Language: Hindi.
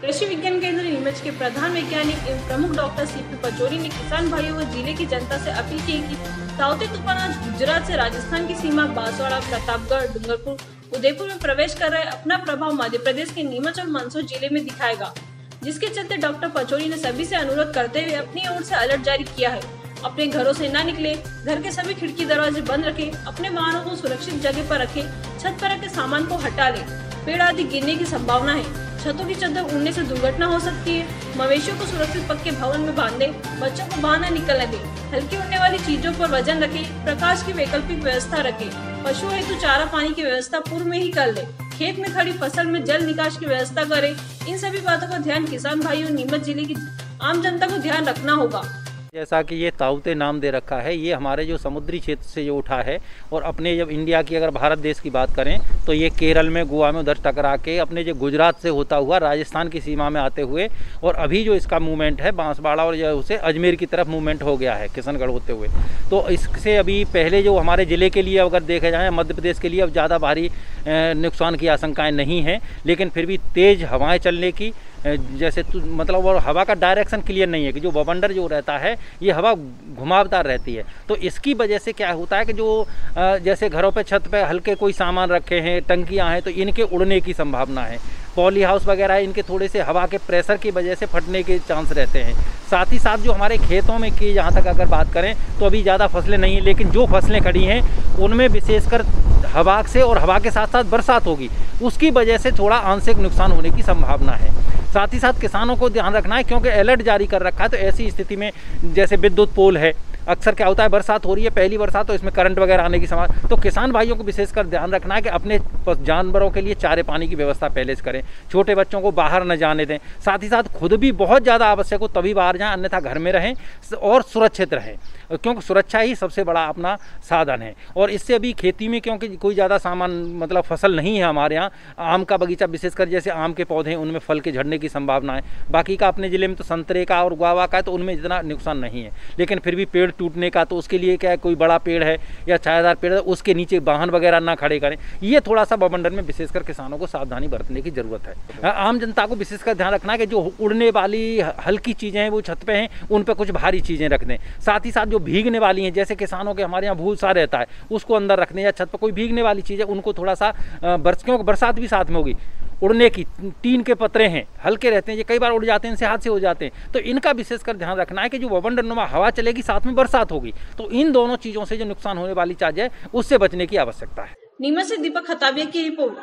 कृषि विज्ञान केंद्र नीमच के प्रधान वैज्ञानिक एवं प्रमुख डॉक्टर सीपी पचौरी ने किसान भाइयों व जिले की जनता से अपील की कि ताउते तूफान आज गुजरात से राजस्थान की सीमा बांसवाड़ा, प्रतापगढ़, डूंगरपुर, उदयपुर में प्रवेश कर रहे अपना प्रभाव मध्य प्रदेश के नीमच और मंदसौर जिले में दिखाएगा, जिसके चलते डॉक्टर पचौरी ने सभी से अनुरोध करते हुए अपनी ओर से अलर्ट जारी किया है। अपने घरों से न निकले, घर के सभी खिड़की दरवाजे बंद रखें, अपने वाहनों को सुरक्षित जगह पर रखें, छत पर रखे सामान को हटा लें। पेड़ आदि गिरने की संभावना है, छतों की चादर उड़ने से दुर्घटना हो सकती है। मवेशियों को सुरक्षित पक्के भवन में बांधे, बच्चों को बाहर न निकलने दें, हल्की उड़ने वाली चीजों पर वजन रखें, प्रकाश की वैकल्पिक व्यवस्था रखें, पशुओं हेतु चारा पानी की व्यवस्था पूर्व में ही कर ले, खेत में खड़ी फसल में जल निकास की व्यवस्था करें। इन सभी बातों का ध्यान किसान भाइयों नीमच जिले की आम जनता को ध्यान रखना होगा। जैसा कि ये ताउते नाम दे रखा है, ये हमारे जो समुद्री क्षेत्र से जो उठा है और अपने जब इंडिया की अगर भारत देश की बात करें तो ये केरल में, गोवा में उधर टकरा के अपने जो गुजरात से होता हुआ राजस्थान की सीमा में आते हुए और अभी जो इसका मूवमेंट है बांसवाड़ा और जो उसे अजमेर की तरफ मूवमेंट हो गया है किशनगढ़ होते हुए। तो इससे अभी पहले जो हमारे ज़िले के लिए अगर देखा जाए, मध्य प्रदेश के लिए अब ज़्यादा भारी नुकसान की आशंकाएँ नहीं हैं, लेकिन फिर भी तेज़ हवाएँ चलने की जैसे मतलब और हवा का डायरेक्शन क्लियर नहीं है कि जो बवंडर जो रहता है ये हवा घुमावदार रहती है। तो इसकी वजह से क्या होता है कि जो जैसे घरों पे छत पे हल्के कोई सामान रखे हैं, टंकियां हैं, तो इनके उड़ने की संभावना है। पॉली हाउस वगैरह इनके थोड़े से हवा के प्रेशर की वजह से फटने के चांस रहते हैं। साथ ही साथ जो हमारे खेतों में की जहाँ तक अगर बात करें तो अभी ज़्यादा फसलें नहीं हैं, लेकिन जो फसलें खड़ी हैं उनमें विशेषकर हवा से और हवा के साथ साथ बरसात होगी, उसकी वजह से थोड़ा आंशिक नुकसान होने की संभावना है। साथ ही साथ किसानों को ध्यान रखना है, क्योंकि अलर्ट जारी कर रखा है। तो ऐसी स्थिति में जैसे विद्युत पोल है, अक्सर क्या होता है बरसात हो रही है, पहली बरसात, तो इसमें करंट वगैरह आने की संभावना। तो किसान भाइयों को विशेषकर ध्यान रखना है कि अपने जानवरों के लिए चारे पानी की व्यवस्था पहले से करें, छोटे बच्चों को बाहर न जाने दें। साथ ही साथ खुद भी बहुत ज़्यादा आवश्यक हो तभी बाहर जाएं, अन्यथा घर में रहें और सुरक्षित रहें, क्योंकि सुरक्षा ही सबसे बड़ा अपना साधन है। और इससे अभी खेती में क्योंकि कोई ज़्यादा सामान मतलब फसल नहीं है हमारे यहाँ, आम का बगीचा विशेषकर जैसे आम के पौधे हैं उनमें फल के झड़ने की संभावना है। बाकी का अपने ज़िले में तो संतरे का और गुआवा का है, तो उनमें इतना नुकसान नहीं है। लेकिन फिर भी पेड़ टूटने का, तो उसके लिए क्या है, कोई बड़ा पेड़ है या छायादार पेड़ है उसके नीचे वाहन वगैरह ना खड़े करें। ये थोड़ा सा बवंडर में विशेषकर किसानों को सावधानी बरतने की ज़रूरत है। आम जनता को विशेषकर ध्यान रखना है कि जो उड़ने वाली हल्की चीज़ें हैं वो छत पे हैं, उन पर कुछ भारी चीज़ें रख दें। साथ ही साथ जो भीगने वाली हैं, जैसे किसानों के हमारे यहाँ भूसा रहता है उसको अंदर रखने, या छत पर कोई भीगने वाली चीज़ है उनको थोड़ा सा क्योंकि बरसात भी साथ में होगी, उड़ने की टीन के पतरे हैं हल्के रहते हैं, ये कई बार उड़ जाते हैं, इनसे हादसे हो जाते हैं। तो इनका विशेषकर ध्यान रखना है कि जो बवंडरनुमा हवा चलेगी साथ में बरसात होगी, तो इन दोनों चीज़ों से जो नुकसान होने वाली चीज़ है उससे बचने की आवश्यकता है। नीमच से दीपक खताबिया की रिपोर्ट।